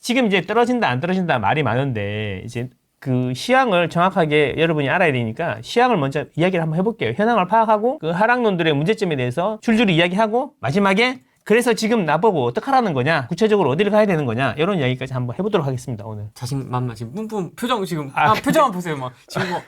지금 이제 떨어진다 안 떨어진다 말이 많은데 이제 그 시황을 정확하게 여러분이 알아야 되니까 시황을 먼저 이야기를 한번 해볼게요. 현황을 파악하고 그 하락론들의 문제점에 대해서 줄줄이 이야기하고 마지막에 그래서 지금 나보고 어떡하라는 거냐, 구체적으로 어디를 가야 되는 거냐, 이런 이야기까지 한번 해보도록 하겠습니다. 오늘 자신만만 지금 뿜뿜 표정 지금 표정만 보세요. 막 지금 뭐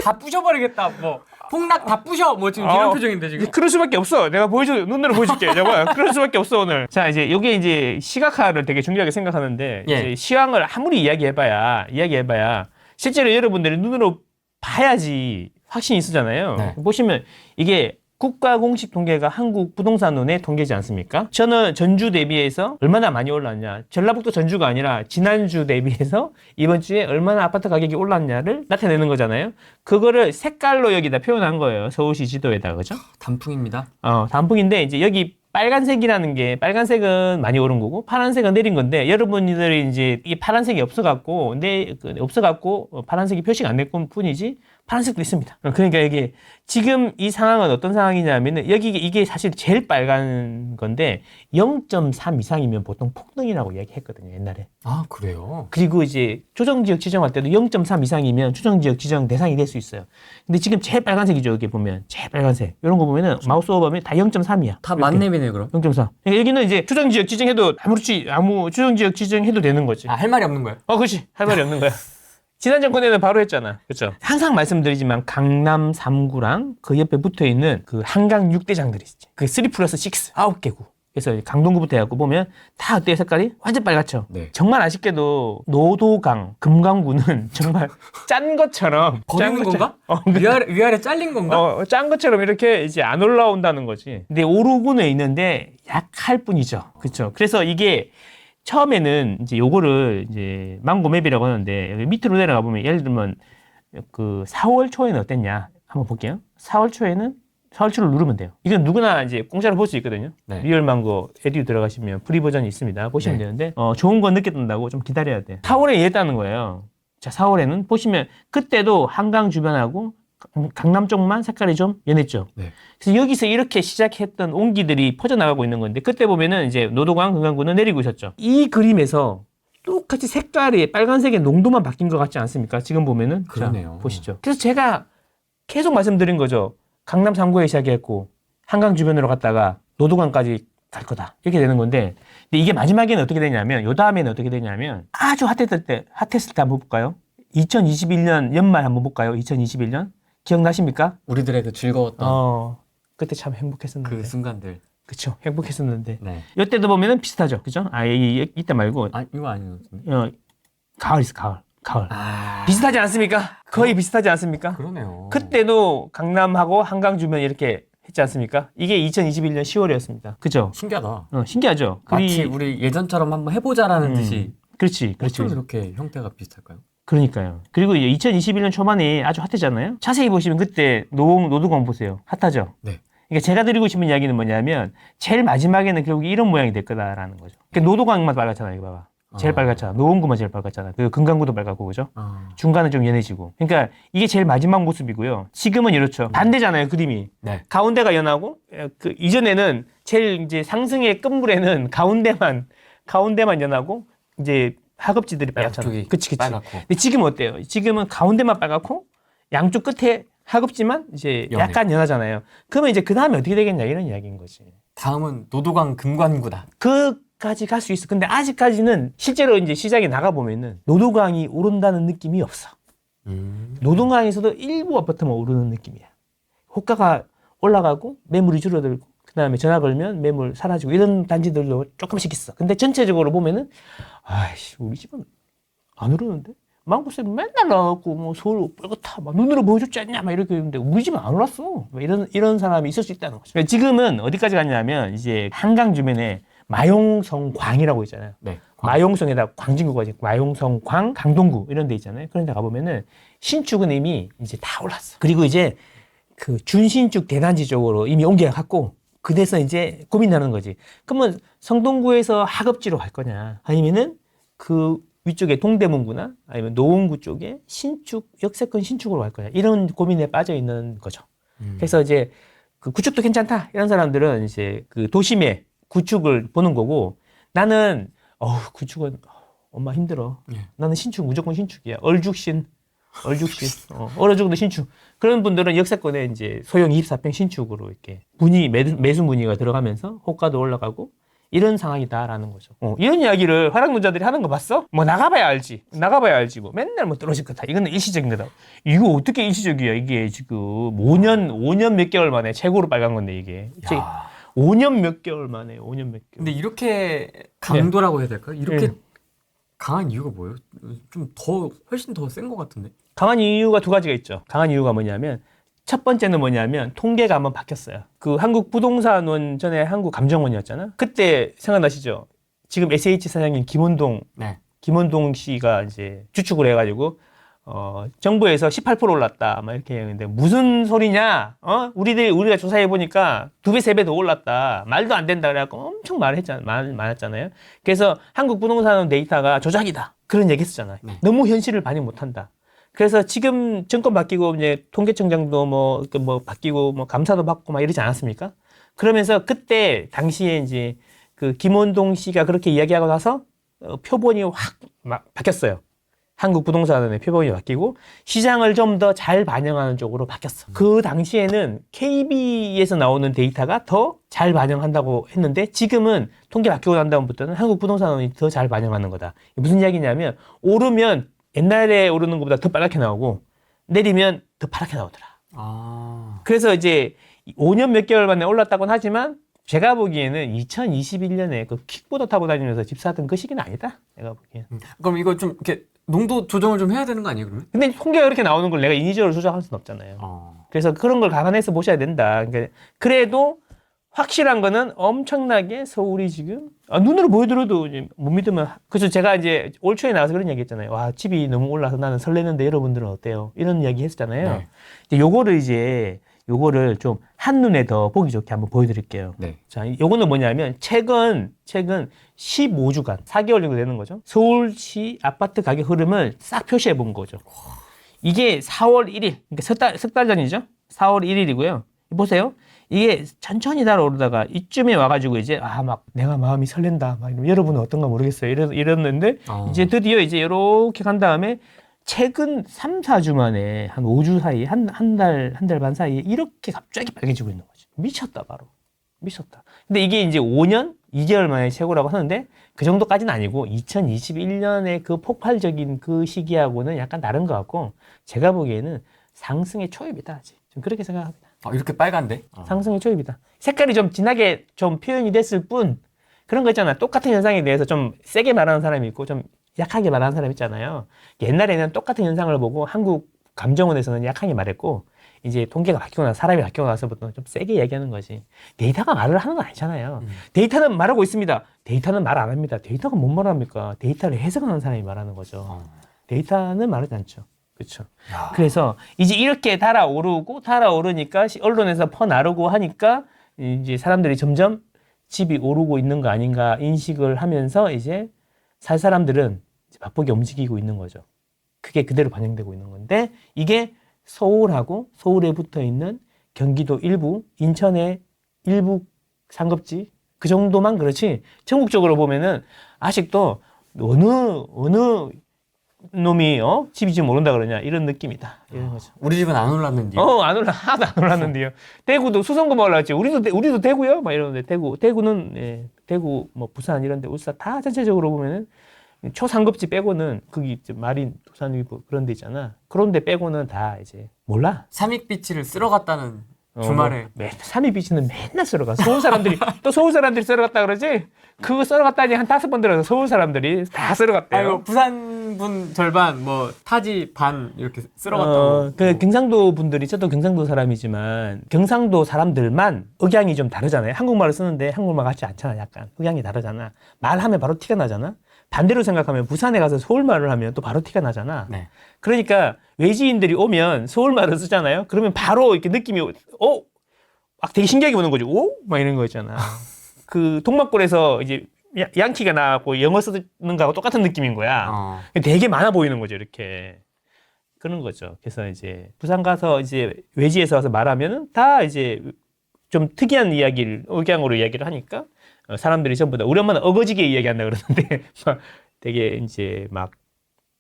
다 부셔버리겠다. 뭐 폭락 다 부셔. 뭐 지금 이런 표정인데 지금. 그럴 수밖에 없어. 내가 눈으로 보여줄게. 내가 그럴 수밖에 없어 오늘. 자 이제 이게 이제 시각화를 되게 중요하게 생각하는데 예. 이제 시황을 아무리 이야기해봐야 실제로 여러분들이 눈으로 봐야지 확신이 있으잖아요. 네. 보시면 이게 국가 공식 통계가 한국 부동산원의 통계지 않습니까? 저는 전주 대비해서 얼마나 많이 올랐냐, 전라북도 전주가 아니라 지난주 대비해서 이번 주에 얼마나 아파트 가격이 올랐냐를 나타내는 거잖아요. 그거를 색깔로 여기다 표현한 거예요. 서울시 지도에다. 그죠? 단풍입니다. 단풍인데 이제 여기 빨간색이라는 게, 빨간색은 많이 오른 거고 파란색은 내린 건데, 여러분들이 이제 이 파란색이 없어갖고 파란색이 표시가 안 될 뿐이지 파란색도 있습니다. 그러니까 이게 지금 이 상황은 어떤 상황이냐면은 이게 사실 제일 빨간 건데 0.3 이상이면 보통 폭등이라고 이야기했거든요, 옛날에. 아, 그래요? 그리고 이제 조정지역 지정할 때도 0.3 이상이면 조정지역 지정 대상이 될 수 있어요. 근데 지금 제일 빨간색이죠. 여기 보면 제일 빨간색 이런 거 보면은 마우스 오버면 다 0.3이야. 다 만렙이네 그럼. 0.4. 그러니까 여기는 이제 조정지역 지정해도 아무 조정지역 지정해도 되는 거지. 아, 할 말이 없는 거예요? 그렇지. 할 말이 없는 거야. 지난 정권에는 바로 했잖아. 그렇죠? 항상 말씀드리지만 강남 3구랑 그 옆에 붙어있는 그 한강 6대장들이 있지. 그 3+6, 9개구. 그래서 강동구부터 해갖고 보면 다 어때요, 색깔이? 완전 빨갛죠? 네. 정말 아쉽게도 노도강, 금강구는 정말 짠 것처럼. 버리는 건가? 위아래 잘린 건가? 짠 것처럼 이렇게 이제 안 올라온다는 거지. 근데 오르고는 있는데 약할 뿐이죠. 그렇죠? 그래서 이게 처음에는 이제 요거를 이제 망고맵이라고 하는데, 여기 밑으로 내려가 보면 예를 들면 그 4월 초에는 어땠냐 한번 볼게요. 4월 초를 누르면 돼요. 이건 누구나 이제 공짜로 볼 수 있거든요. 네. 리얼 망고 에듀 들어가시면 프리 버전이 있습니다. 보시면 네. 되는데 좋은 건 늦게 뜬다고 좀 기다려야 돼. 4월에 이랬다는 거예요. 자, 4월에는 보시면 그때도 한강 주변하고 강남 쪽만 색깔이 좀 연했죠. 네. 그래서 여기서 이렇게 시작했던 온기들이 퍼져나가고 있는 건데, 그때 보면은 이제 노도강, 금강구는 내리고 있었죠. 이 그림에서 똑같이 색깔이 빨간색의 농도만 바뀐 것 같지 않습니까? 지금 보면은. 그러네요. 자, 보시죠. 그래서 제가 계속 말씀드린 거죠. 강남 3구에 시작했고 한강 주변으로 갔다가 노도강까지 갈 거다. 이렇게 되는 건데, 근데 이게 마지막에는 어떻게 되냐면, 요 다음에는 어떻게 되냐면 아주 핫했을 때 한번 볼까요? 2021년 연말 한번 볼까요? 2021년 기억나십니까? 우리들의 그 즐거웠던 그때 참 행복했었는데. 그 순간들. 그쵸, 행복했었는데. 네. 이때도 보면은 비슷하죠, 그죠? 이때 말고 이거 아니었는데. 가을 있어, 가을. 아, 비슷하지 않습니까? 거의 비슷하지 않습니까? 그러네요. 그때도 강남하고 한강 주변 이렇게 했지 않습니까? 이게 2021년 10월이었습니다. 그죠? 신기하다. 신기하죠? 마치 우리 예전처럼 한번 해보자라는 듯이. 그렇지. 어쩜 이렇게 형태가 비슷할까요? 그러니까요. 그리고 2021년 초반에 아주 핫했잖아요. 자세히 보시면 그때 노도강 보세요. 핫하죠? 네. 그러니까 제가 드리고 싶은 이야기는 뭐냐면, 제일 마지막에는 결국 이런 모양이 될 거다라는 거죠. 그러니까 노도강만 빨갛잖아, 이거 봐봐. 제일 빨갛잖아. 노원구만 제일 빨갛잖아. 그 금강구도 빨갛고, 그죠? 중간은 좀 연해지고. 그러니까 이게 제일 마지막 모습이고요. 지금은 이렇죠. 반대잖아요, 그림이. 네. 가운데가 연하고, 그 이전에는 제일 이제 상승의 끝물에는 가운데만 연하고, 이제 하급지들이 빨갛잖아. 양쪽이 그치. 빨갛고. 근데 지금은 어때요? 지금은 가운데만 빨갛고, 양쪽 끝에 하급지만 이제 연해. 약간 연하잖아요. 그러면 이제 그 다음에 어떻게 되겠냐, 이런 이야기인 거지. 다음은 노도강 금관구다. 그까지 갈 수 있어. 근데 아직까지는 실제로 이제 시장에 나가보면은 노도강이 오른다는 느낌이 없어. 노도강에서도 일부 아파트만 오르는 느낌이야. 호가가 올라가고 매물이 줄어들고, 그 다음에 전화 걸면 매물 사라지고, 이런 단지들도 조금씩 있어. 근데 전체적으로 보면은, 아이씨, 우리 집은 안 오르는데? 망고쌤 맨날 나와갖고 뭐 서울 빨갛다, 막 눈으로 보여줬지 않냐, 막 이렇게 했는데 우리 집은 안 올랐어. 이런 사람이 있을 수 있다는 거죠. 그러니까 지금은 어디까지 갔냐면, 이제 한강 주변에 마용성광이라고 있잖아요. 네. 마용성에다 광진구가 있고, 마용성광, 강동구 이런 데 있잖아요. 그런 데 가보면은 신축은 이미 이제 다 올랐어. 그리고 이제 그 준신축 대단지 쪽으로 이미 옮겨갔고, 그래서 이제 고민하는 거지. 그러면 성동구에서 하급지로 갈 거냐, 아니면은 그 위쪽에 동대문구나 아니면 노원구 쪽에 역세권 신축으로 갈 거냐, 이런 고민에 빠져 있는 거죠. 그래서 이제 그 구축도 괜찮다 이런 사람들은 이제 그 도심의 구축을 보는 거고, 나는 구축은 엄마 힘들어. 예. 나는 신축 무조건 신축이야. 얼죽신. 어느 정도 신축. 그런 분들은 역세권에 이제 소형 24평 신축으로 이렇게 매수 문의가 들어가면서 호가도 올라가고 이런 상황이다라는 거죠. 이런 이야기를 화랑론자들이 하는 거 봤어? 뭐 나가봐야 알지. 뭐 맨날 뭐 떨어질 거다. 이거는 일시적인 거다. 이거 어떻게 일시적이야? 이게 지금 5년 몇 개월 만에 최고로 빨간 건데 이게. 5년 몇 개월 만에 5년 몇 개월. 근데 이렇게 강도라고 해야 될까요? 이렇게 강한 이유가 뭐예요? 좀 훨씬 더 센 것 같은데. 강한 이유가 두 가지가 있죠. 강한 이유가 뭐냐면 첫 번째는 뭐냐면 통계가 한번 바뀌었어요. 그 한국부동산원 전에 한국감정원이었잖아. 그때 생각나시죠? 지금 SH 사장님 김원동 씨가 이제 주축을 해가지고 정부에서 18% 올랐다 막 이렇게 했는데 무슨 소리냐? 우리가 조사해 보니까 2배, 3배 더 올랐다. 말도 안 된다 그래갖고 엄청 많았잖아요. 그래서 한국부동산 데이터가 조작이다. 그런 얘기 했었잖아요. 너무 현실을 반영 못한다. 그래서 지금 정권 바뀌고 이제 통계청장도 뭐 바뀌고 뭐 감사도 받고 막 이러지 않았습니까? 그러면서 그때 당시에 이제 그 김원동 씨가 그렇게 이야기하고 나서 표본이 확 바뀌었어요. 한국 부동산의 표본이 바뀌고 시장을 좀 더 잘 반영하는 쪽으로 바뀌었어. 그 당시에는 KB에서 나오는 데이터가 더 잘 반영한다고 했는데 지금은 통계 바뀌고 난 다음부터는 한국 부동산원이 더 잘 반영하는 거다. 무슨 이야기냐면 오르면 옛날에 오르는 것보다 더 빨갛게 나오고 내리면 더 파랗게 나오더라. 그래서 이제 5년 몇 개월 만에 올랐다고는 하지만 제가 보기에는 2021년에 그 킥보드 타고 다니면서 집 사던 그 시기는 아니다. 내가 보기에는. 그럼 이거 좀 이렇게 농도 조정을 좀 해야 되는 거 아니에요, 그러면? 근데 통계가 그렇게 나오는 걸 내가 인위적으로 조작할 수는 없잖아요. 그래서 그런 걸 감안해서 보셔야 된다. 그러니까 그래도 확실한 거는 엄청나게 서울이 지금 눈으로 보여드려도 이제 못 믿으면 그래서 제가 이제 올 초에 나와서 그런 이야기 했잖아요. 와 집이 너무 올라서 나는 설레는데 여러분들은 어때요? 이런 이야기 했었잖아요. 네. 요거를 좀 한눈에 더 보기 좋게 한번 보여드릴게요. 네. 자, 요거는 뭐냐면 최근 15주간 4개월 정도 되는 거죠. 서울시 아파트 가격 흐름을 싹 표시해 본 거죠. 이게 4월 1일, 그러니까 석 달 전이죠. 4월 1일이고요. 보세요. 이게 천천히 달아오르다가 이쯤에 와가지고 이제 막 내가 마음이 설렌다. 막 여러분은 어떤가 모르겠어요. 이랬는데 이제 드디어 이제 이렇게 간 다음에 최근 3, 4주 만에 한 5주 사이에 한 달 반 사이에 이렇게 갑자기 빨개지고 있는 거죠. 미쳤다 바로. 미쳤다. 근데 이게 이제 5년 2개월 만에 최고라고 하는데 그 정도까지는 아니고 2021년의 그 폭발적인 그 시기하고는 약간 다른 것 같고 제가 보기에는 상승의 초입이다. 아직. 좀 그렇게 생각합니다. 이렇게 빨간데? 상승의 초입이다. 색깔이 좀 진하게 좀 표현이 됐을 뿐 그런 거 있잖아. 똑같은 현상에 대해서 좀 세게 말하는 사람이 있고 좀 약하게 말하는 사람 있잖아요. 옛날에는 똑같은 현상을 보고 한국감정원에서는 약하게 말했고 이제 통계가 바뀌고 나서 사람이 바뀌고 나서부터는 좀 세게 얘기하는 거지. 데이터가 말을 하는 건 아니잖아요. 데이터는 말하고 있습니다. 데이터는 말 안 합니다. 데이터가 뭔 말합니까? 데이터를 해석하는 사람이 말하는 거죠. 데이터는 말하지 않죠. 그렇죠. 그래서 이제 이렇게 달아오르니까 언론에서 퍼나르고 하니까 이제 사람들이 점점 집이 오르고 있는 거 아닌가 인식을 하면서 이제 살 사람들은 바쁘게 움직이고 있는 거죠. 그게 그대로 반영되고 있는 건데 이게 서울하고 서울에 붙어 있는 경기도 일부, 인천의 일부 상급지 그 정도만 그렇지 전국적으로 보면은 아직도 어느 놈이 집이 지금 오른다 그러냐 이런 느낌이다 이런 거죠. 우리 집은 안 올랐는데요. 하나도 안 올랐는데요. 대구도 수성구만 올랐지. 우리도 대구요? 막 이러는데 대구는 대구 뭐 부산 이런데 울산 다 전체적으로 보면은 초상급지 빼고는 거기 마린 도산위부 그런 데 있잖아. 그런 데 빼고는 다 이제 몰라. 삼익비치를 쓸어 갔다는 주말에 삼익비치는 맨날 쓸어 가. 서울 사람들이 또 서울 사람들이 쓸어 갔다 그러지. 그거 쓸어 갔다니 한 5번 들어서 서울 사람들이 다 쓸어 갔대요. 부산 분 절반 뭐 타지 반 이렇게 쓸어 갔다고. 그 경상도 분들이 저도 경상도 사람이지만 경상도 사람들만 억양이 좀 다르잖아요. 한국말을 쓰는데 한국말 같지 않잖아. 약간 억양이 다르잖아. 말하면 바로 티가 나잖아. 반대로 생각하면 부산에 가서 서울말을 하면 또 바로 티가 나잖아. 네. 그러니까 외지인들이 오면 서울말을 쓰잖아요. 그러면 바로 이렇게 느낌이 막 되게 신기하게 보는 거죠. 막 이런 거 있잖아. 그 동막골에서 이제 양키가 나왔고 영어 쓰는 거하고 똑같은 느낌인 거야. 되게 많아 보이는 거죠. 이렇게. 그런 거죠. 그래서 이제 부산 가서 이제 외지에서 와서 말하면은 다 이제 좀 특이한 억양으로 이야기를 하니까 사람들이 전부 다 우리 엄마는 어거지게 이야기한다 그러는데 되게 이제 막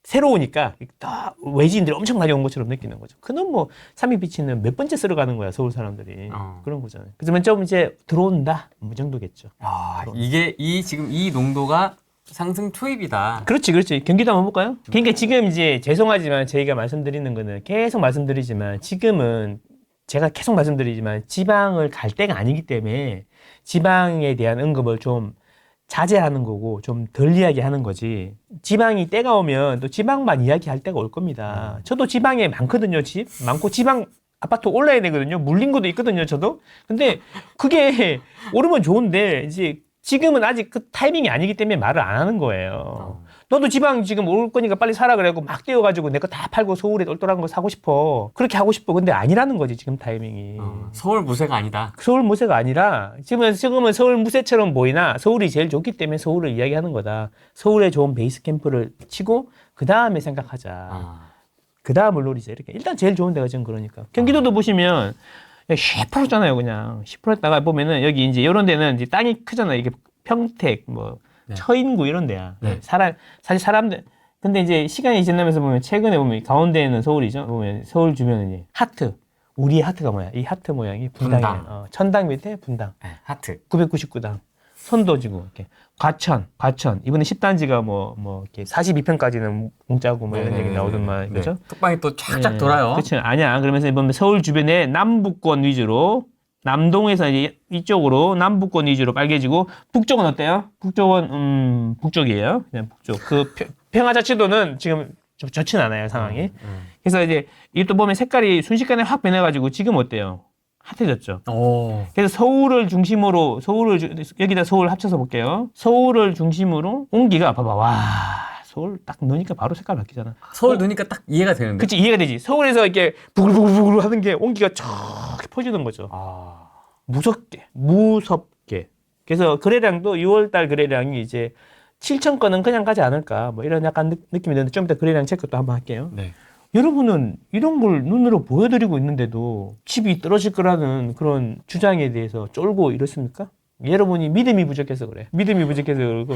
새로우니까 다 외지인들이 엄청 많이 온 것처럼 느끼는 거죠. 그는 뭐 삼익비치는 몇 번째 쓸어가는 거야 서울 사람들이. 그런 거잖아요. 그러면 좀 이제 들어온다 뭐 정도겠죠. 아, 이게 지금 이 농도가 상승 초입이다. 그렇지. 경기도 한번 볼까요? 그러니까 지금 이제 죄송하지만 저희가 말씀드리는 거는 계속 말씀드리지만 지금은 제가 계속 말씀드리지만 지방을 갈 때가 아니기 때문에 지방에 대한 언급을 좀 자제하는 거고 좀 덜 이야기하는 거지. 지방이 때가 오면 또 지방만 이야기할 때가 올 겁니다. 저도 지방에 많거든요. 집 많고 지방 아파트 올라야 되거든요. 물린 것도 있거든요. 저도. 근데 그게 오르면 좋은데 이제 지금은 아직 그 타이밍이 아니기 때문에 말을 안 하는 거예요. 너도 지방 지금 올 거니까 빨리 사라 그래고 막 뛰어가지고 내 거 다 팔고 서울에 똘똘한 거 사고 싶어. 그렇게 하고 싶어. 근데 아니라는 거지 지금 타이밍이. 서울 무세가 아니다. 서울 무세가 아니라 지금은 서울 무세처럼 보이나 서울이 제일 좋기 때문에 서울을 이야기하는 거다. 서울에 좋은 베이스 캠프를 치고 그 다음에 생각하자. 그 다음을 노리자. 이렇게 일단 제일 좋은 데가 지금 그러니까. 경기도도 보시면 10%잖아요, 그냥. 10%다가 보면은 여기 이제 이런 데는 이제 땅이 크잖아요. 이게 평택, 뭐, 네. 처인구 이런 데야. 네. 사실 사람들, 근데 이제 시간이 지나면서 보면 최근에 보면 가운데에는 서울이죠. 보면 서울 주변은 이제 하트. 우리의 하트가 뭐야? 이 하트 모양이 분당이에요. 천당 밑에 분당. 네, 하트. 999당. 선도지구, 이렇게. 과천. 이번에 10단지가 이렇게 42평까지는 공짜고 뭐 이런 얘기 나오더만, 그죠? 톡방이 또 쫙쫙 돌아요. 그렇죠. 아니야. 그러면서 보면 서울 주변에 남북권 위주로, 남동에서 이제 이쪽으로 남북권 위주로 빨개지고, 북쪽은 어때요? 북쪽은, 북쪽이에요. 그냥 북쪽. 평화자치도는 지금 좀 좋진 않아요, 상황이. 그래서 이제 이것도 보면 색깔이 순식간에 확 변해가지고 지금 어때요? 핫해졌죠. 그래서 서울을 중심으로 여기다 서울 합쳐서 볼게요. 서울을 중심으로 온기가 봐봐. 와, 서울 딱 넣으니까 바로 색깔 바뀌잖아. 서울 넣으니까 딱 이해가 되는데. 그치, 이해가 되지. 서울에서 이렇게 부글부글 하는 게 온기가 쫙 퍼지는 거죠. 무섭게. 그래서 거래량도 6월달 거래량이 이제 7천 건은 그냥 가지 않을까. 뭐 이런 약간 느낌이 드는데 좀 이따 거래량 체크 또 한번 할게요. 네. 여러분은 이런 걸 눈으로 보여드리고 있는데도 집이 떨어질 거라는 그런 주장에 대해서 쫄고 이렇습니까? 여러분이 믿음이 부족해서 그래. 믿음이 부족해서 그러고,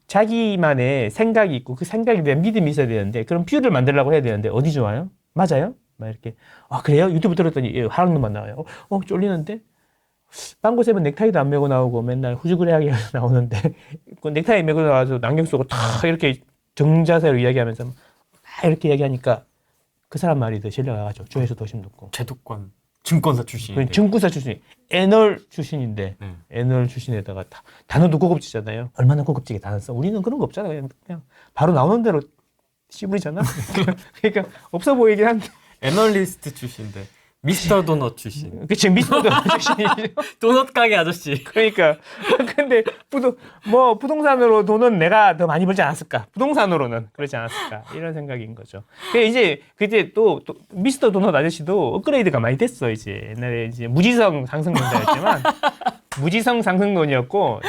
자기만의 생각이 있고 그 생각에 대한 믿음이 있어야 되는데 그런 뷰를 만들려고 해야 되는데 어디 좋아요? 맞아요? 막 이렇게. 아, 그래요? 유튜브 들었더니 하락눈만 나와요. 쫄리는데? 빵고 세면 넥타이도 안 메고 나오고 맨날 후지그레하게 나오는데 그 넥타이 메고 나와서 안경 쓰고 탁 이렇게 정자세로 이야기하면서 이렇게 얘기하니까 그 사람 말이 더 신뢰가가지고 조회수도 훨씬 높고. 제도권 증권사 출신인데. 증권사 출신, 애널 출신인데 애널 출신에다가 단어도 고급지잖아요. 얼마나 고급지게 단어 써. 우리는 그런 거 없잖아요. 그냥 바로 나오는 대로 씨부리잖아. 그러니까 없어 보이긴 한데. 애널리스트 출신인데 미스터 도넛 출신. 그치, 미스터 도넛 출신이죠. 도넛 가게 아저씨. 그러니까. 근데 부동산으로 돈은 내가 더 많이 벌지 않았을까? 부동산으로는 그렇지 않았을까? 이런 생각인 거죠. 그때 또 미스터 도넛 아저씨도 업그레이드가 많이 됐어, 이제. 옛날에 이제 무지성 상승론자였지만, 무지성 상승론이었고,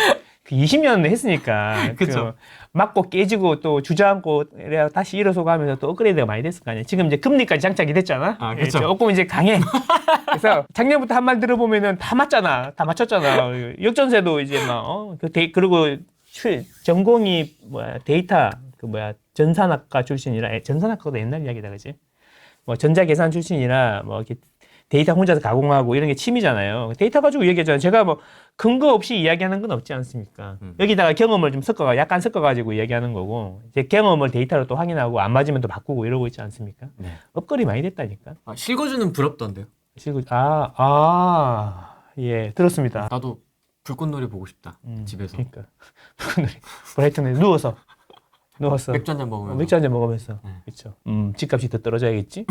20년 했으니까. 그쵸. 맞고 깨지고 또 주저앉고 다시 일어서고 하면서 또 업그레이드가 많이 됐을 거 아니에요. 지금 이제 금리까지 장착이 됐잖아. 그쵸. 조금 이제 강해. 그래서 작년부터 한 말 들어보면은 다 맞잖아. 다 맞췄잖아. 역전세도 이제 그리고 전공이 데이터 전산학과 출신이라 전산학과도 옛날 이야기다, 그지? 전자계산 출신이라 이렇게 데이터 혼자서 가공하고 이런 게 취미잖아요. 데이터 가지고 얘기하잖아요. 제가 근거 없이 이야기하는 건 없지 않습니까? 여기다가 경험을 좀 약간 섞어가지고 이야기하는 거고, 이제 경험을 데이터로 또 확인하고 안 맞으면 또 바꾸고 이러고 있지 않습니까? 네. 업글이 많이 됐다니까. 실거주는 부럽던데요. 예, 들었습니다. 나도 불꽃놀이 보고 싶다. 집에서. 그러니까. 불꽃놀이. 브라이튼에 누워서. 맥주 한잔 먹으면서. 맥주 한잔 먹으면서. 그렇죠. 집값이 더 떨어져야겠지.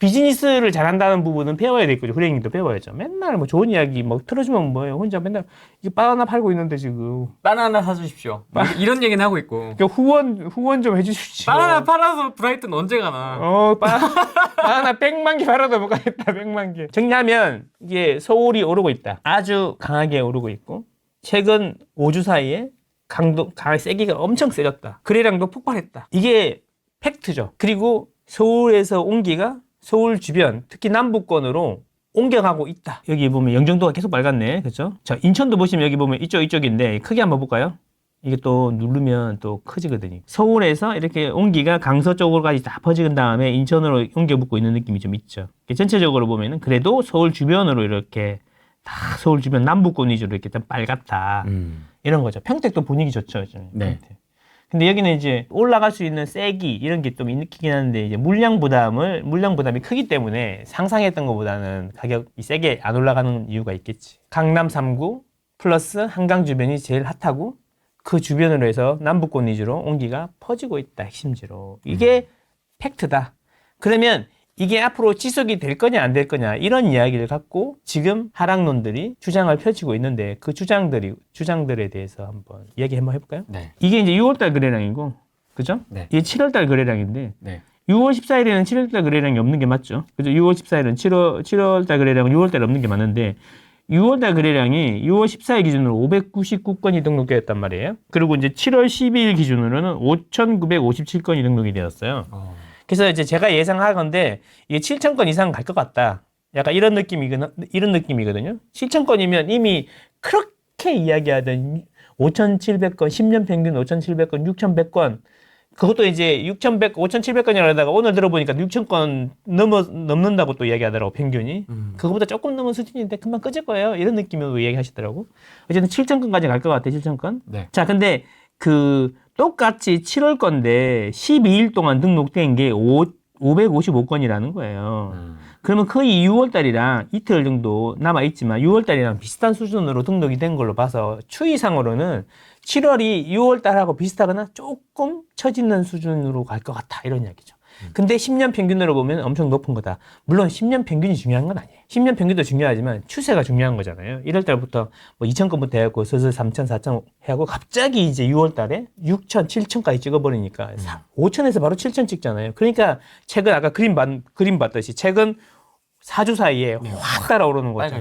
비즈니스를 잘한다는 부분은 배워야 되겠죠. 후랭이도 배워야죠. 맨날 좋은 이야기 틀어주면 뭐예요. 혼자 맨날 이게 바나나 팔고 있는데 지금. 바나나 사주십시오. 이런 얘기는 하고 있고. 그러니까 후원 좀 해주십시오. 바나나 팔아서 브라이튼 언제 가나. 바나나 100만 개 팔아도 못 가겠다. 100만 개. 정리하면 이게 서울이 오르고 있다. 아주 강하게 오르고 있고 최근 5주 사이에 세기가 엄청 세졌다. 거래량도 폭발했다. 이게 팩트죠. 그리고 서울에서 온기가 서울 주변, 특히 남부권으로 옮겨가고 있다. 여기 보면 영종도가 계속 밝았네. 그렇죠? 자, 인천도 보시면 여기 보면 이쪽인데 크게 한번 볼까요? 이게 또 누르면 또 커지거든요. 서울에서 이렇게 온기가 강서 쪽으로까지 다 퍼지는 다음에 인천으로 옮겨 붙고 있는 느낌이 좀 있죠. 전체적으로 보면은 그래도 서울 주변으로 이렇게 다 서울 주변 남부권 위주로 이렇게 좀 빨갛다. 이런 거죠. 평택도 분위기 좋죠. 네. 평택. 근데 여기는 이제 올라갈 수 있는 세기 이런 게 좀 있긴 한데 이제 물량 부담이 크기 때문에 상상했던 것보다는 가격이 세게 안 올라가는 이유가 있겠지. 강남 3구 플러스 한강 주변이 제일 핫하고 그 주변으로 해서 남부권 위주로 온기가 퍼지고 있다. 핵심지로. 이게 팩트다. 그러면 이게 앞으로 지속이 될 거냐 안 될 거냐 이런 이야기를 갖고 지금 하락론들이 주장을 펼치고 있는데 그 주장들에 대해서 한번 이야기 한번 해볼까요? 네. 이게 이제 6월달 거래량이고, 그죠? 네. 이게 7월달 거래량인데 네. 6월 14일에는 7월달 거래량이 없는 게 맞죠? 그죠? 6월 14일은 7월달 거래량은 6월달 없는 게 맞는데 6월달 거래량이 6월 14일 기준으로 599건이 등록되었단 말이에요. 그리고 이제 7월 12일 기준으로는 5,957건이 등록이 되었어요. 그래서 이제 제가 예상하건데 이게 7,000건 이상 갈 것 같다. 약간 이런 느낌이거든요. 7,000건이면 이미 그렇게 이야기하던 5,700건, 10년 평균 5,700건, 6,100건, 그것도 이제 5,700건이라고 하다가 오늘 들어보니까 6,000건 넘는다고 또 이야기하더라고, 평균이. 그거보다 조금 넘은 수준인데 금방 꺼질 거예요. 이런 느낌으로 이야기하시더라고. 어쨌든 7,000건까지 갈 것 같아, 7,000건. 네. 자, 근데 똑같이 7월 건데 12일 동안 등록된 게 555건이라는 거예요. 그러면 거의 6월달이랑 이틀 정도 남아있지만 6월달이랑 비슷한 수준으로 등록이 된 걸로 봐서 추이상으로는 7월이 6월달하고 비슷하거나 조금 처지는 수준으로 갈 것 같다. 이런 이야기죠. 근데 10년 평균으로 보면 엄청 높은 거다. 물론 10년 평균이 중요한 건 아니에요. 10년 평균도 중요하지만 추세가 중요한 거잖아요. 1월 달부터 뭐 2,000건부터 해갖고 슬슬 3,000, 4,000 해갖고 갑자기 이제 6월 달에 6,000, 7,000까지 찍어버리니까 5,000에서 바로 7,000 찍잖아요. 그러니까 최근 아까 그림 봤듯이 최근 4주 사이에 확 따라오르는 거죠.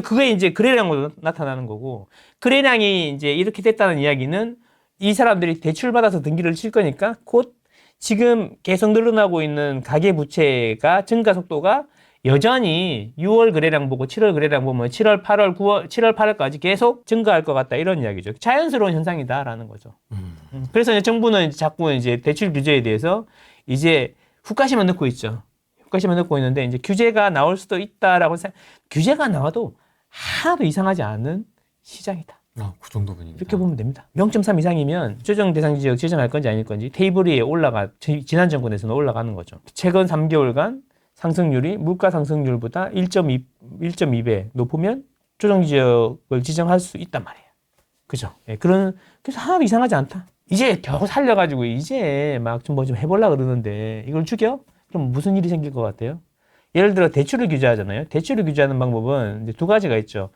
그게 이제 거래량으로 나타나는 거고, 거래량이 이제 이렇게 됐다는 이야기는 이 사람들이 대출받아서 등기를 칠 거니까 곧 지금 계속 늘어나고 있는 가계부채가 증가 속도가 여전히 6월 거래량 보고 7월 거래량 보면 7월, 8월까지 계속 증가할 것 같다. 이런 이야기죠. 자연스러운 현상이다라는 거죠. 그래서 이제 정부는 자꾸 이제 대출 규제에 대해서 이제 훅가시만 넣고 있죠. 훅가시만 넣고 있는데 이제 규제가 나올 수도 있다라고 규제가 나와도 하나도 이상하지 않은 시장이다. 그 정도분입니다. 이렇게 보면 됩니다. 0.3 이상이면 조정 대상 지역 지정할 건지 아닐 건지 테이블 위에 지난 정권에서는 올라가는 거죠. 최근 3개월간 상승률이 물가 상승률보다 1.2배 높으면 조정 지역을 지정할 수 있단 말이에요. 그죠? 예, 그래서 하나도 이상하지 않다. 이제 겨우 살려가지고 이제 막 좀 뭐 좀 해보려고 그러는데 이걸 죽여? 그럼 무슨 일이 생길 것 같아요? 예를 들어 대출을 규제하잖아요. 대출을 규제하는 방법은 이제 두 가지가 있죠.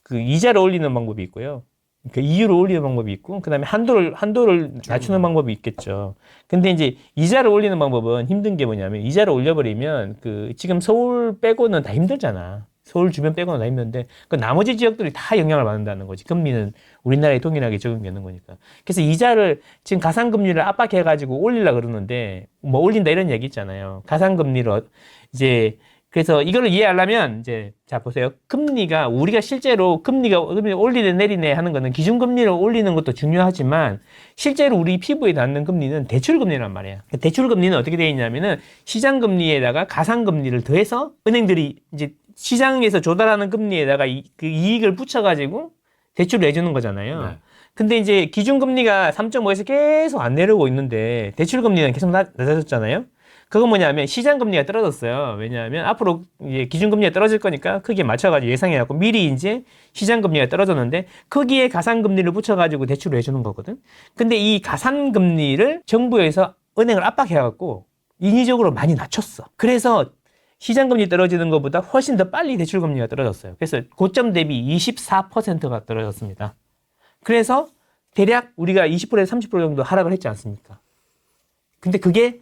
그 이자를 올리는 방법이 있고요. 그 이율을 올리는 방법이 있고, 그 다음에 한도를 낮추는 방법이 있겠죠. 근데 이제 이자를 올리는 방법은 힘든 게 뭐냐면, 이자를 올려버리면 지금 서울 빼고는 다 힘들잖아. 서울 주변 빼고는 다 힘든데, 그 나머지 지역들이 다 영향을 받는다는 거지. 금리는 우리나라에 동일하게 적용되는 거니까. 그래서 이자를 지금 가상금리를 압박해가지고 올리려고 그러는데, 뭐 올린다 이런 얘기 있잖아요. 가상금리로 이제 그래서 이거를 이해하려면 이제 자 보세요. 금리가 우리가 실제로 금리가 올리네 내리네 하는 거는 기준금리를 올리는 것도 중요하지만 실제로 우리 피부에 닿는 금리는 대출금리란 말이에요. 대출금리는 어떻게 되어 있냐면은 시장금리에다가 가상금리를 더해서 은행들이 이제 시장에서 조달하는 금리에다가 그 이익을 붙여가지고 대출을 내주는 거잖아요. 네. 근데 이제 기준금리가 3.5에서 계속 안 내려오고 있는데 대출금리는 계속 낮아졌잖아요. 그건 뭐냐면 시장금리가 떨어졌어요. 왜냐하면 앞으로 이제 기준금리가 떨어질 거니까 크게 맞춰가지고 예상해갖고 미리 이제 시장금리가 떨어졌는데 거기에 가상금리를 붙여가지고 대출을 해주는 거거든. 근데 이 가상금리를 정부에서 은행을 압박해갖고 인위적으로 많이 낮췄어. 그래서 시장금리 떨어지는 것보다 훨씬 더 빨리 대출금리가 떨어졌어요. 그래서 고점 대비 24%가 떨어졌습니다. 그래서 대략 우리가 20%에서 30% 정도 하락을 했지 않습니까? 근데 그게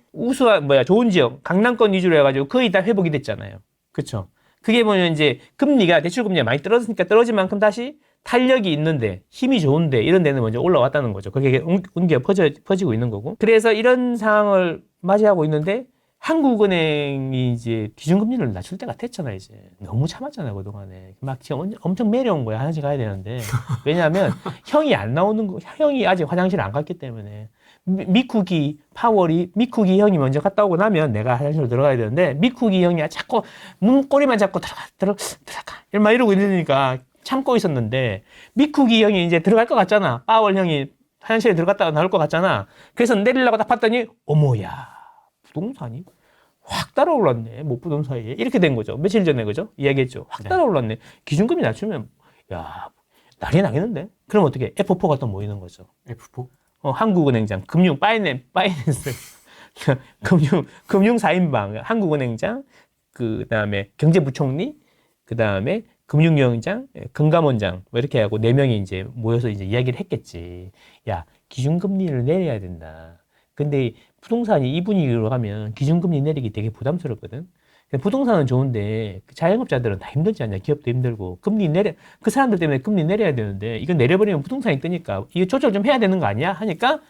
좋은 지역, 강남권 위주로 해가지고 거의 다 회복이 됐잖아요. 그쵸? 그게 뭐냐면 이제 대출금리가 많이 떨어졌으니까 떨어진 만큼 다시 탄력이 있는데, 힘이 좋은데, 이런 데는 먼저 올라왔다는 거죠. 그게 온기가 퍼지고 있는 거고. 그래서 이런 상황을 맞이하고 있는데, 한국은행이 이제 기준금리를 낮출 때가 됐잖아, 이제. 너무 참았잖아요, 그동안에. 막 지금 엄청 매려운 거야. 화장실 가야 되는데. 왜냐하면 형이 안 나오는 거, 형이 아직 화장실 안 갔기 때문에. 미쿡이, 파월이, 미쿡이 형이 먼저 갔다 오고 나면 내가 화장실로 들어가야 되는데, 미쿡이 형이 자꾸 문고리만 잡고 들어가. 막 이러고 있으니까 참고 있었는데, 미쿡이 형이 이제 들어갈 것 같잖아. 파월 형이 화장실에 들어갔다가 나올 것 같잖아. 그래서 내리려고 딱 봤더니, 어머야. 부동산이 확 따라올랐네. 못 보던 사이에. 이렇게 된 거죠. 며칠 전에 그죠? 이야기했죠. 확 따라올랐네. 기준금리 낮추면 야 난리 나겠는데? 그럼 어떻게? F4가 또 모이는 거죠. F4? 한국은행장, 파이낸스, 금융 4인방, 한국은행장, 그 다음에 경제부총리, 그 다음에 금융위원장, 금감원장, 뭐 이렇게 하고 4명이 이제 모여서 이제 이야기를 했겠지. 야, 기준금리를 내려야 된다. 근데 부동산이 이 분위기로 가면 기준금리 내리기 되게 부담스럽거든. 부동산은 좋은데 자영업자들은 다 힘들지 않냐. 기업도 힘들고 그 사람들 때문에 금리 내려야 되는데 이건 내려버리면 부동산이 뜨니까 이거 조절 좀 해야 되는 거 아니야? 하니까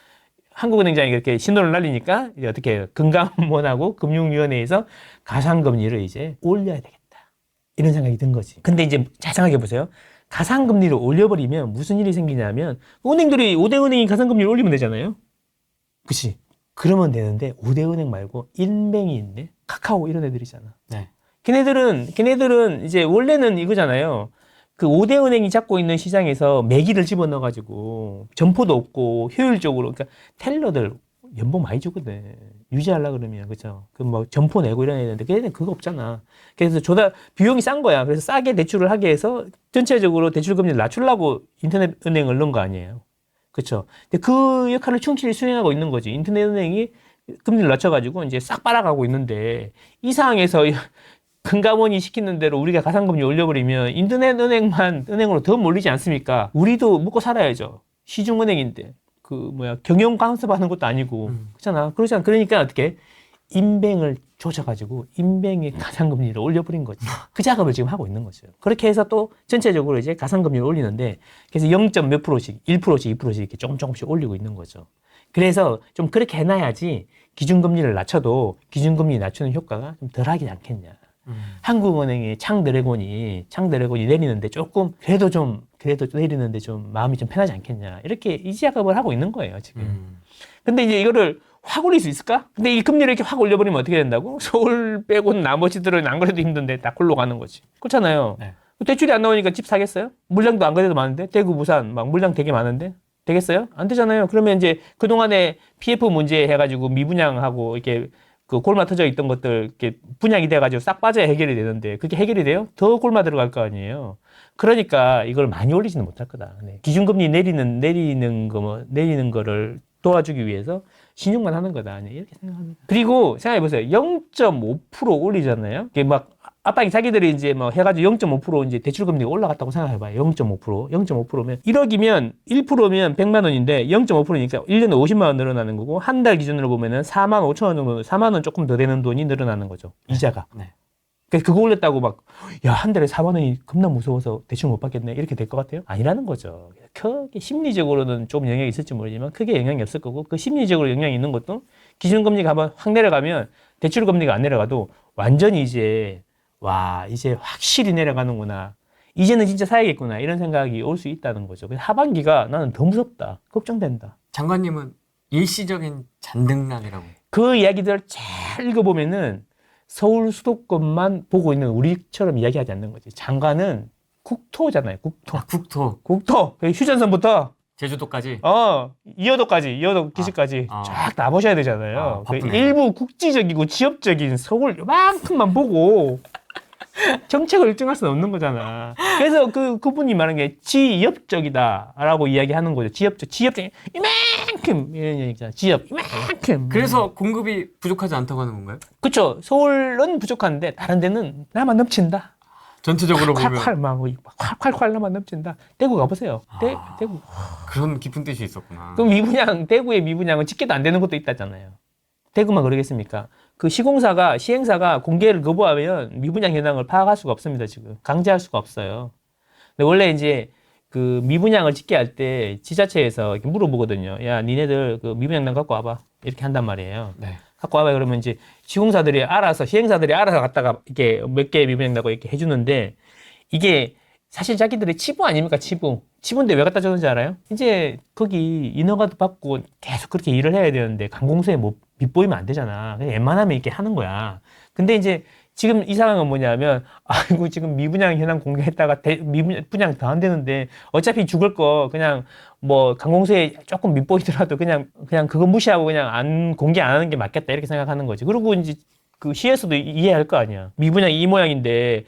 한국은행장이 이렇게 신호를 날리니까 이제 어떻게 금감원하고 금융위원회에서 가상금리를 이제 올려야 되겠다. 이런 생각이 든 거지. 근데 이제 잘 생각해 보세요. 가상금리를 올려버리면 무슨 일이 생기냐면 은행들이 5대 은행이 가상금리를 올리면 되잖아요. 그치? 그러면 되는데 5대 은행 말고 인뱅이 있네. 카카오 이런 애들이잖아. 네. 걔네들은 이제 원래는 이거잖아요. 그 5대 은행이 잡고 있는 시장에서 매기를 집어넣어가지고 점포도 없고 효율적으로 그러니까 텔러들 연봉 많이 주거든. 유지하려 그러면 그죠? 그 뭐 점포 내고 이런 애들인데 걔네는 그거 없잖아. 그래서 비용이 싼 거야. 그래서 싸게 대출을 하게 해서 전체적으로 대출 금리를 낮추려고 인터넷 은행을 넣은 거 아니에요. 그렇죠. 근데 그 역할을 충실히 수행하고 있는 거지. 인터넷 은행이 금리를 낮춰가지고 이제 싹 빨아가고 있는데 이 상황에서 금감원이 시키는 대로 우리가 가상금리 올려버리면 인터넷 은행으로 더 몰리지 않습니까? 우리도 먹고 살아야죠. 시중은행인데 경영 강습하는 것도 아니고 그렇잖아. 그러잖아. 그러니까 어떻게 인뱅을 조져가지고 인뱅의 가상금리를 올려버린 거지. 그 작업을 지금 하고 있는 거죠. 그렇게 해서 또 전체적으로 이제 가상금리를 올리는데 그래서 0. 몇 %씩, 1%씩, 2%씩 이렇게 조금씩 올리고 있는 거죠. 그래서 좀 그렇게 해놔야지 기준금리를 낮춰도 기준금리 낮추는 효과가 좀 덜하지 않겠냐. 한국은행의 창드래곤이 내리는데 그래도 내리는데 좀 마음이 좀 편하지 않겠냐. 이렇게 이 작업을 하고 있는 거예요, 지금. 근데 이제 이거를 확 올릴 수 있을까? 근데 이 금리를 이렇게 확 올려버리면 어떻게 된다고? 서울 빼고는 나머지들은 안 그래도 힘든데 다 골로 가는 거지. 그렇잖아요. 네. 대출이 안 나오니까 집 사겠어요? 물량도 안 그래도 많은데? 대구, 부산 막 물량 되게 많은데? 되겠어요? 안 되잖아요. 그러면 이제 그동안에 PF 문제 해가지고 미분양하고 이렇게 그 골마 터져 있던 것들 이렇게 분양이 돼가지고 싹 빠져야 해결이 되는데 그게 해결이 돼요? 더 골마 들어갈 거 아니에요. 그러니까 이걸 많이 올리지는 못할 거다. 네. 기준금리 내리는 거를 도와주기 위해서 신용만 하는 거다. 네. 이렇게 생각합니다. 그리고 생각해 보세요. 0.5% 올리잖아요. 이게 막 압박이 자기들이 이제 뭐 해가지고 0.5% 이제 대출금리가 올라갔다고 생각해봐요. 0.5%면 1억이면 1%면 100만 원인데 0.5%니까 1년에 50만 원 늘어나는 거고 한 달 기준으로 보면은 4만 5천 원 정도, 4만 원 조금 더 되는 돈이 늘어나는 거죠. 이자가. 네. 그래서 그거 올렸다고 한 달에 4만 원이 겁나 무서워서 대출 못 받겠네. 이렇게 될 것 같아요? 아니라는 거죠. 크게 심리적으로는 좀 영향이 있을지 모르지만 크게 영향이 없을 거고 그 심리적으로 영향이 있는 것도 기준금리가 한번 확 내려가면 대출금리가 안 내려가도 완전히 이제 확실히 내려가는구나. 이제는 진짜 사야겠구나. 이런 생각이 올 수 있다는 거죠. 그래서 하반기가 나는 더 무섭다. 걱정된다. 장관님은 일시적인 잔등락이라고. 그 이야기들을 잘 읽어보면은 서울 수도권만 보고 있는 우리처럼 이야기하지 않는 거지. 장관은 국토잖아요. 국토. 휴전선부터 제주도까지. 이어도 기시까지 쫙 다 보셔야 되잖아요. 일부 국지적이고 지역적인 서울 요만큼만 보고 정책을 일정할 수는 없는 거잖아. 그래서 그분이 말하는 게 지역적이다라고 이야기하는 거죠. 지역적인 이만큼 이런 얘기잖아. 지역 이만큼. 그래서 공급이 부족하지 않다고 하는 건가요? 그렇죠. 서울은 부족한데 다른 데는 나만 넘친다. 전체적으로 보면 콸콸 나만 넘친다. 대구 가보세요. 대구. 그런 깊은 뜻이 있었구나. 그럼 대구의 미분양은 집계도 안 되는 것도 있다잖아요. 대구만 그러겠습니까? 그 시행사가 공개를 거부하면 미분양 현황을 파악할 수가 없습니다, 지금. 강제할 수가 없어요. 근데 원래 이제 그 미분양을 짓게 할 때 지자체에서 이렇게 물어보거든요. 야, 니네들 그 미분양단 갖고 와봐. 이렇게 한단 말이에요. 네. 갖고 와봐요. 그러면 이제 시공사들이 알아서, 시행사들이 알아서 갖다가 이렇게 몇 개 미분양 나고 이렇게 해주는데 이게 사실 자기들의 치부 아닙니까? 치부인데 왜 갖다 줬는지 알아요? 이제 거기 인허가도 받고 계속 그렇게 일을 해야 되는데 관공서에 뭐 밑보이면 안 되잖아. 그냥 웬만하면 이렇게 하는 거야. 근데 이제 지금 이 상황은 뭐냐면 아이고 지금 미분양 현황 공개했다가 미분양 분양 더 안 되는데 어차피 죽을 거 그냥 뭐 관공서에 조금 밑보이더라도 그냥 그거 무시하고 그냥 안 공개 안 하는 게 맞겠다 이렇게 생각하는 거지. 그리고 이제 그 시에서도 이해할 거 아니야. 미분양 이 모양인데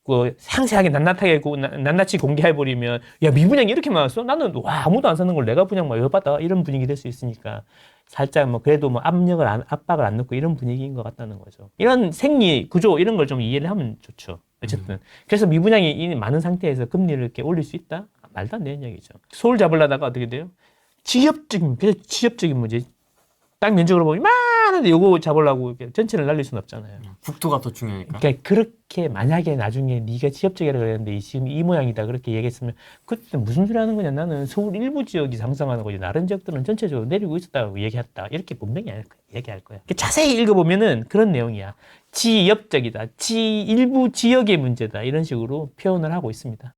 그 상세하게 낱낱이 공개해버리면 야 미분양이 이렇게 많았어? 나는 와 아무도 안 사는 걸 내가 분양 막 열받아 이런 분위기 될 수 있으니까 살짝 뭐 그래도 뭐 압박을 안 넣고 이런 분위기인 것 같다는 거죠. 이런 생리 구조 이런 걸 좀 이해를 하면 좋죠. 어쨌든 그래서 미분양이 이미 많은 상태에서 금리를 이렇게 올릴 수 있다? 말도 안 되는 얘기죠. 서울 잡으려다가 어떻게 돼요? 지역적인 문제. 땅 면적으로 보면 많은데 요거 잡으려고 이렇게 전체를 날릴 수는 없잖아요. 국토가 더 중요하니까. 그러니까 그렇게 만약에 나중에 네가 지역적이라 그랬는데 지금 이 모양이다 그렇게 얘기했으면 그때 무슨 소리 하는 거냐 나는 서울 일부 지역이 상승하는 거지 다른 지역들은 전체적으로 내리고 있었다고 얘기했다 이렇게 분명히 얘기할 거야. 자세히 읽어보면은 그런 내용이야. 지역적이다, 일부 지역의 문제다 이런 식으로 표현을 하고 있습니다.